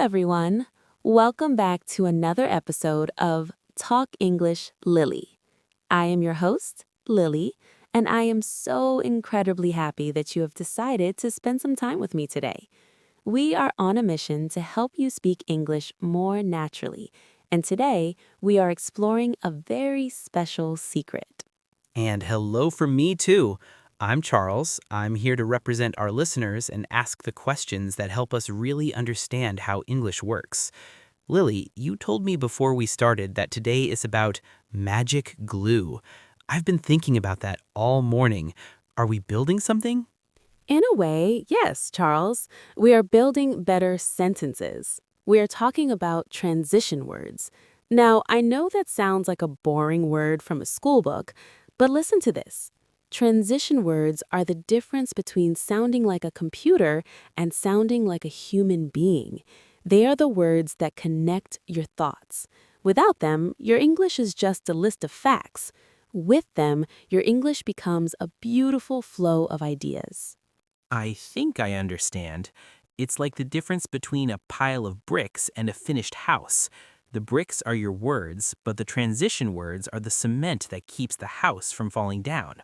everyone. Welcome back to another episode of Talk English Lily. I am your host, Lily, and I am so incredibly happy that you have decided to spend some time with me today. We are on a mission to help you speak English more naturally, and today we are exploring a very special secret. And hello from me too. I'm Charles. I'm here to represent our listeners and ask the questions that help us really understand how English works. Lily, you told me before we started that today is about magic glue. I've been thinking about that all morning. Are we building something? In a way, yes, Charles. We are building better sentences. We are talking about transition words. Now, I know that sounds like a boring word from a school book, but listen to this. Transition words are the difference between sounding like a computer and sounding like a human being. They are the words that connect your thoughts. Without them, your English is just a list of facts. With them, your English becomes a beautiful flow of ideas. I think I understand. It's like the difference between a pile of bricks and a finished house. The bricks are your words, but the transition words are the cement that keeps the house from falling down.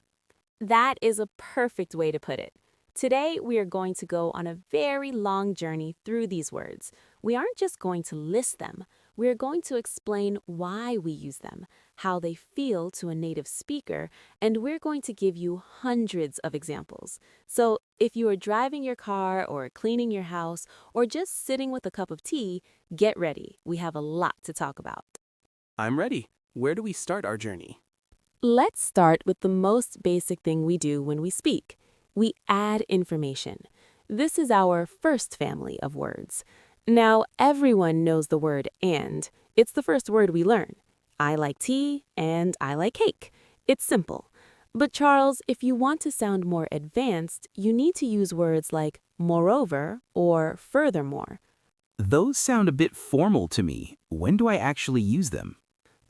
That is a perfect way to put it. Today, we are going to go on a very long journey through these words. We aren't just going to list them. We are going to explain why we use them, how they feel to a native speaker, and we're going to give you hundreds of examples. So if you are driving your car or cleaning your house or just sitting with a cup of tea, get ready. We have a lot to talk about. I'm ready. Where do we start our journey? Let's start with the most basic thing we do when we speak. We add information. This is our first family of words. Now, everyone knows the word and. It's the first word we learn. I like tea and I like cake. It's simple. But Charles, if you want to sound more advanced, you need to use words like moreover or furthermore. Those sound a bit formal to me. When do I actually use them?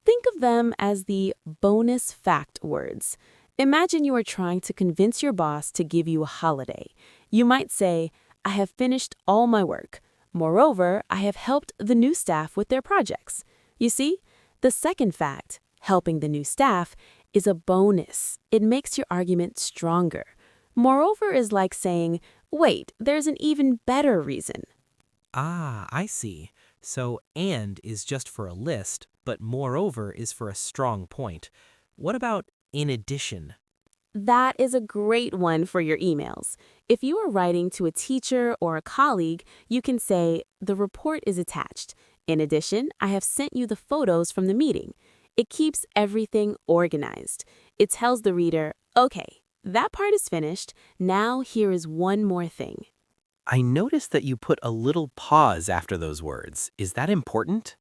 Think of them as the bonus fact words. Imagine you are trying to convince your boss to give you a holiday. You might say, I have finished all my work. Moreover, I have helped the new staff with their projects. You see, the second fact, helping the new staff, is a bonus. It makes your argument stronger. Moreover is like saying, wait, there's an even better reason. Ah, I see. So and is just for a list, but moreover is for a strong point. What about in addition? That is a great one for your emails. If you are writing to a teacher or a colleague, you can say, the report is attached. In addition, I have sent you the photos from the meeting. It keeps everything organized. It tells the reader, okay, that part is finished. Now here is one more thing. I noticed that you put a little pause after those words. Is that important?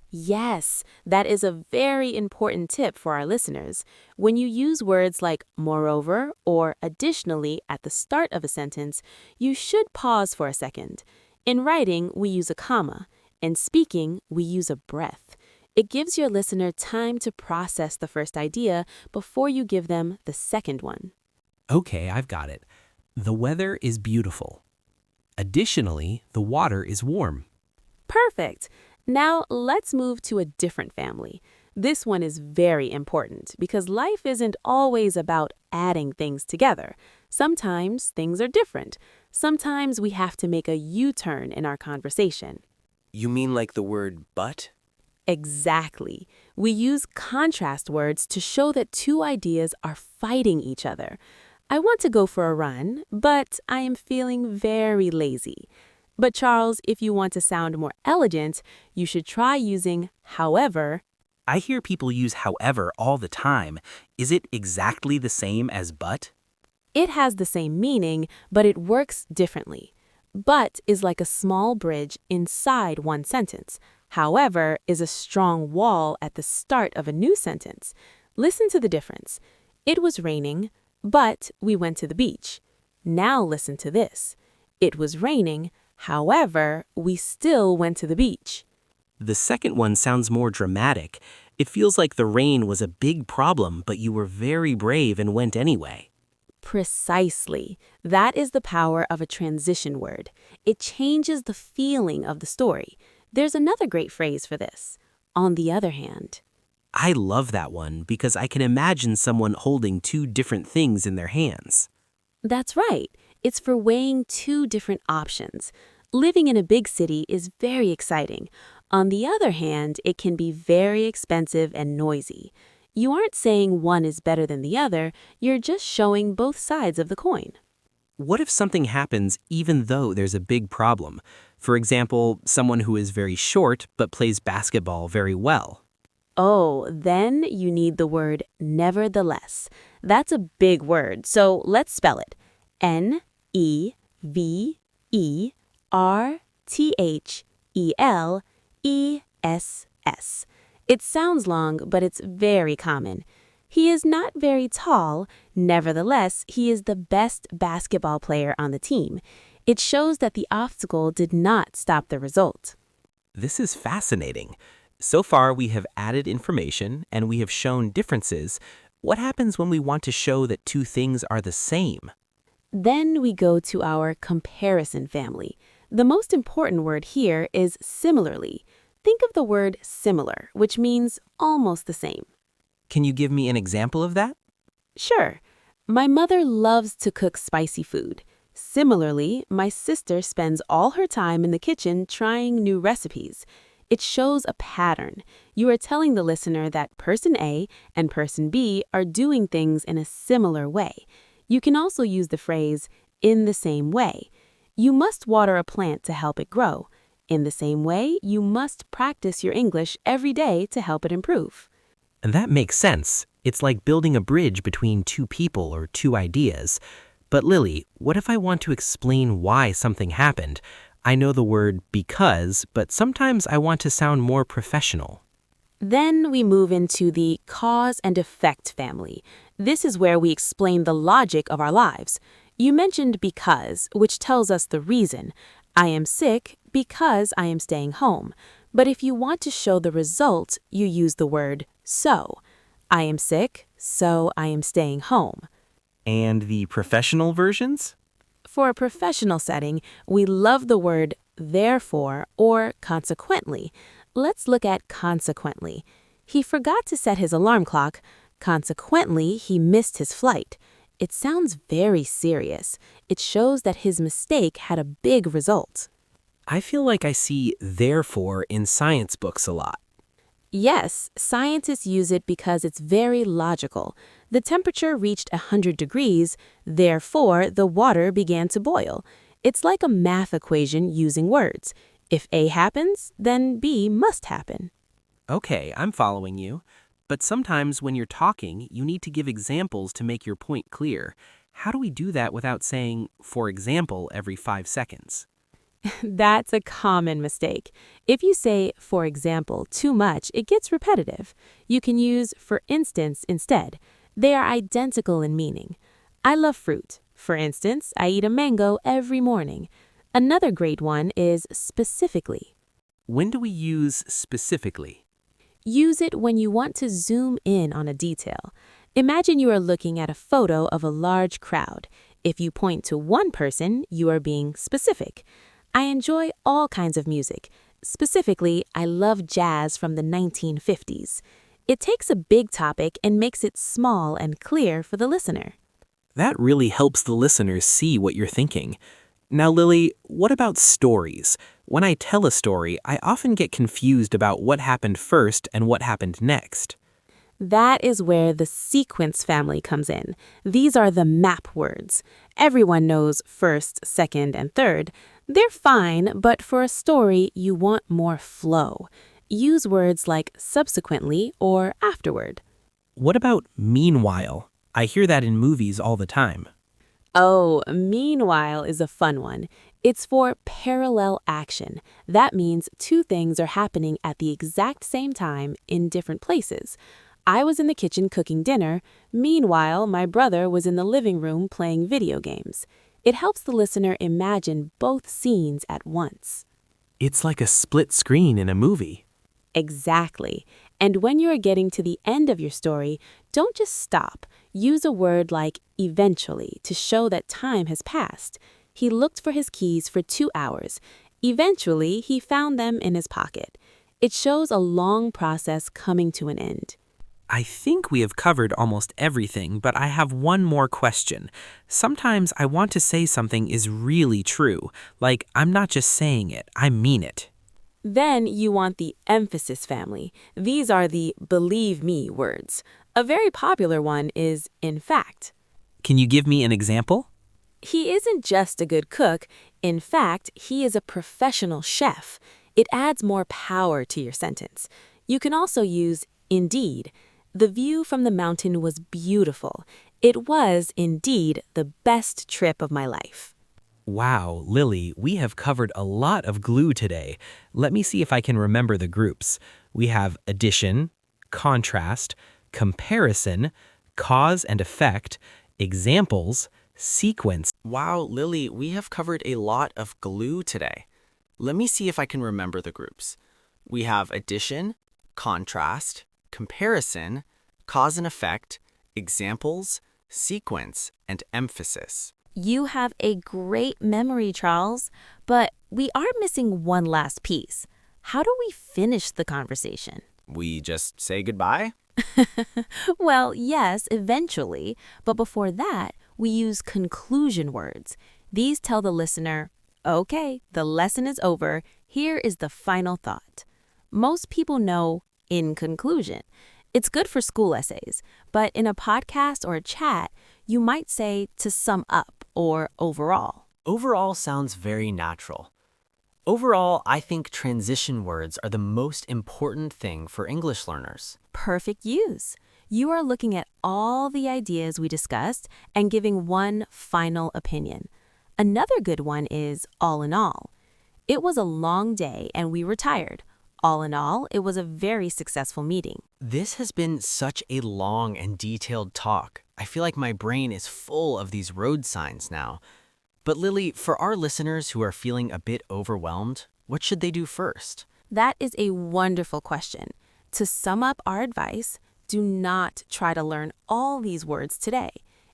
Yes, that is a very important tip for our listeners. When you use words like moreover or additionally at the start of a sentence, you should pause for a second. In writing, we use a comma. In speaking, we use a breath. It gives your listener time to process the first idea before you give them the second one. Okay, I've got it. The weather is beautiful. Additionally, the water is warm. Perfect. Now let's move to a different family. This one is very important because life isn't always about adding things together. Sometimes things are different. Sometimes we have to make a U-turn in our conversation. You mean like the word but? Exactly. We use contrast words to show that two ideas are fighting each other. I want to go for a run, but I am feeling very lazy. But Charles, if you want to sound more elegant, you should try using however. I hear people use however all the time. Is it exactly the same as but? It has the same meaning, but it works differently. But is like a small bridge inside one sentence. However is a strong wall at the start of a new sentence. Listen to the difference. It was raining, but we went to the beach. Now listen to this. It was raining, however, we still went to the beach. The second one sounds more dramatic. It feels like the rain was a big problem, but you were very brave and went anyway. Precisely. That is the power of a transition word. It changes the feeling of the story. There's another great phrase for this. On the other hand. I love that one because I can imagine someone holding two different things in their hands. That's right. It's for weighing two different options. Living in a big city is very exciting. On the other hand, it can be very expensive and noisy. You aren't saying one is better than the other, you're just showing both sides of the coin. What if something happens even though there's a big problem? For example, someone who is very short but plays basketball very well. Oh, then you need the word nevertheless. That's a big word, so let's spell it. Nevertheless. It sounds long, but it's very common. He is not very tall. Nevertheless, he is the best basketball player on the team. It shows that the obstacle did not stop the result. This is fascinating. So far, we have added information and we have shown differences. What happens when we want to show that two things are the same? Then we go to our comparison family. The most important word here is similarly. Think of the word similar, which means almost the same. Can you give me an example of that? Sure. My mother loves to cook spicy food. Similarly, my sister spends all her time in the kitchen trying new recipes. It shows a pattern. You are telling the listener that person A and person B are doing things in a similar way. You can also use the phrase, in the same way. You must water a plant to help it grow. In the same way, you must practice your English every day to help it improve. And that makes sense. It's like building a bridge between two people or two ideas. But Lily, what if I want to explain why something happened? I know the word because, but sometimes I want to sound more professional. Then we move into the cause and effect family. This is where we explain the logic of our lives. You mentioned because, which tells us the reason. I am sick because I am staying home. But if you want to show the result, you use the word so. I am sick, so I am staying home. And the professional versions? For a professional setting, we love the word therefore or consequently. Let's look at consequently. He forgot to set his alarm clock. Consequently, he missed his flight. It sounds very serious. It shows that his mistake had a big result. I feel like I see therefore in science books a lot. Yes, scientists use it because it's very logical. The temperature reached 100 degrees, therefore the water began to boil. It's like a math equation using words. If A happens, then B must happen. Okay, I'm following you. But sometimes when you're talking, you need to give examples to make your point clear. How do we do that without saying, for example, every 5 seconds? That's a common mistake. If you say, for example, too much, it gets repetitive. You can use for instance instead. They are identical in meaning. I love fruit. For instance, I eat a mango every morning. Another great one is specifically. When do we use specifically? Use it when you want to zoom in on a detail. Imagine you are looking at a photo of a large crowd. If you point to one person, you are being specific. I enjoy all kinds of music. Specifically, I love jazz from the 1950s. It takes a big topic and makes it small and clear for the listener. That really helps the listeners see what you're thinking. Now, Lily, what about stories? When I tell a story, I often get confused about what happened first and what happened next. That is where the sequence family comes in. These are the map words. Everyone knows first, second, and third. They're fine, but for a story, you want more flow. Use words like subsequently or afterward. What about meanwhile? I hear that in movies all the time. Oh, meanwhile is a fun one. It's for parallel action. That means two things are happening at the exact same time in different places. I was in the kitchen cooking dinner. Meanwhile, my brother was in the living room playing video games. It helps the listener imagine both scenes at once. It's like a split screen in a movie. Exactly. And when you are getting to the end of your story, don't just stop. Use a word like eventually to show that time has passed. He looked for his keys for 2 hours. Eventually, he found them in his pocket. It shows a long process coming to an end. I think we have covered almost everything, but I have one more question. Sometimes I want to say something is really true, like I'm not just saying it, I mean it. Then you want the emphasis family. These are the believe me words. A very popular one is in fact. Can you give me an example? He isn't just a good cook. In fact, he is a professional chef. It adds more power to your sentence. You can also use indeed. The view from the mountain was beautiful. It was indeed the best trip of my life. Wow, Lily, we have covered a lot of glue today. Let me see if I can remember the groups. We have addition, contrast, comparison, cause and effect, examples, sequence. Wow, Lily, we have covered a lot of glue today. Let me see if I can remember the groups. We have addition, contrast, comparison, cause and effect, examples, sequence, and emphasis. You have a great memory, Charles, but we are missing one last piece. How do we finish the conversation? We just say goodbye? Well, yes, eventually, but before that, we use conclusion words. These tell the listener, okay, the lesson is over. Here is the final thought. Most people know in conclusion. It's good for school essays, but in a podcast or a chat, you might say to sum up or overall. Overall sounds very natural. Overall, I think transition words are the most important thing for English learners. Perfect use. You are looking at all the ideas we discussed and giving one final opinion. Another good one is all in all. It was a long day and we were tired. All in all, it was a very successful meeting. This has been such a long and detailed talk. I feel like my brain is full of these road signs now. But Lily, for our listeners who are feeling a bit overwhelmed, what should they do first? That is a wonderful question. To sum up our advice, do not try to learn all these words today.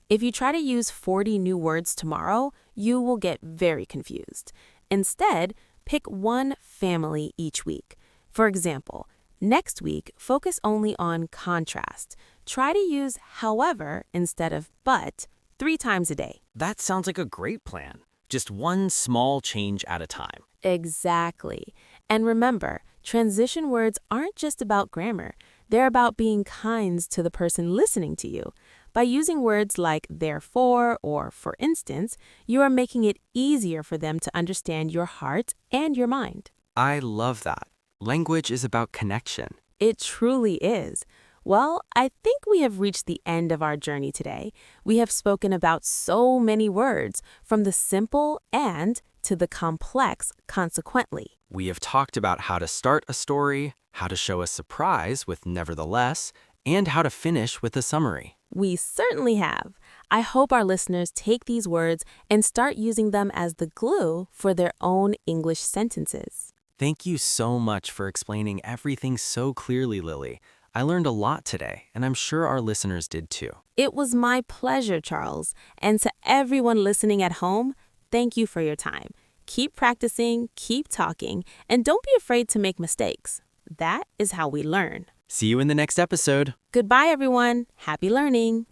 If you try to use 40 new words tomorrow, you will get very confused. Instead, pick one family each week. For example, next week, focus only on contrast. Try to use however instead of but 3 times a day. That sounds like a great plan. Just one small change at a time. Exactly. And remember, transition words aren't just about grammar. They're about being kind to the person listening to you. By using words like therefore or for instance, you are making it easier for them to understand your heart and your mind. I love that. Language is about connection. It truly is. Well, I think we have reached the end of our journey today. We have spoken about so many words, from the simple and to the complex consequently. We have talked about how to start a story, how to show a surprise with nevertheless, and how to finish with a summary. We certainly have. I hope our listeners take these words and start using them as the glue for their own English sentences. Thank you so much for explaining everything so clearly, Lily. I learned a lot today, and I'm sure our listeners did too. It was my pleasure, Charles. And to everyone listening at home, thank you for your time. Keep practicing, keep talking, and don't be afraid to make mistakes. That is how we learn. See you in the next episode. Goodbye, everyone. Happy learning.